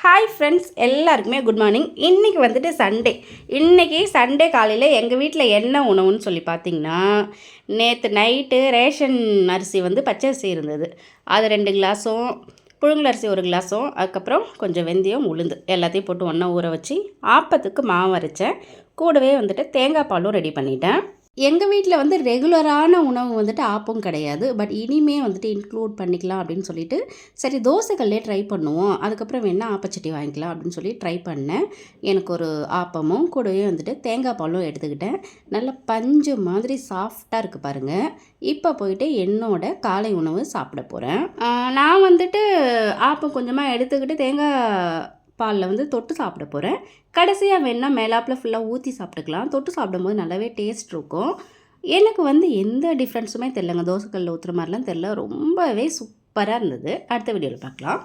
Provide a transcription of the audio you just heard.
Hi friends, எல்லாருக்குமே good morning. இன்றைக்கி வந்துட்டு சண்டே. இன்றைக்கி சண்டே காலையில் எங்கள் வீட்டில் என்ன உணவுன்னு சொல்லி பார்த்தீங்கன்னா, நேற்று நைட்டு ரேஷன் அரிசி வந்து பச்சை அரிசி இருந்தது. அது 2 கிளாஸும், புழுங்கலரிசி 1 கிளாஸும், அதுக்கப்புறம் கொஞ்சம் வெந்தயம், உளுந்து எல்லாத்தையும் போட்டு ஒன்றா ஊற வச்சு ஆப்பத்துக்கு மாவு அரைச்சேன். கூடவே வந்துட்டு தேங்காய் பாலும் ரெடி பண்ணிட்டேன். எங்கள் வீட்டில் வந்து ரெகுலரான உணவு வந்துட்டு ஆப்பம் கிடையாது. பட் இனிமே வந்துட்டு இன்க்ளூட் பண்ணிக்கலாம் அப்படின்னு சொல்லிட்டு, சரி தோசைக்கல்லே ட்ரை பண்ணுவோம். அதுக்கப்புறம் வேணா ஆப்பச்சட்டி வாங்கிக்கலாம் அப்படின்னு சொல்லி ட்ரை பண்ணேன். எனக்கு ஒரு ஆப்பமும் கூடவே வந்துட்டு தேங்காய் பாலும் எடுத்துக்கிட்டேன். நல்ல பஞ்சு மாதிரி சாஃப்டாக இருக்குது பாருங்கள். இப்போ போயிட்டு என்னோட காலை உணவு சாப்பிட போகிறேன். நான் வந்துட்டு ஆப்பம் கொஞ்சமாக எடுத்துக்கிட்டு தேங்காய் பாலில் வந்து தொட்டு சாப்பிட போகிறேன். கடைசியாக வேணால் மேலாப்பில் ஃபுல்லாக ஊற்றி சாப்பிட்டுக்கலாம். தொட்டு சாப்பிடும்போது நல்லாவே டேஸ்ட் இருக்கும். எனக்கு வந்து எந்த டிஃப்ரென்ஸுமே தெரிலங்க. தோசைக்கல்லில் ஊற்றுற மாதிரிலாம் தெரில. ரொம்பவே சூப்பராக இருந்தது. அடுத்த வீடியோவில் பார்க்கலாம்.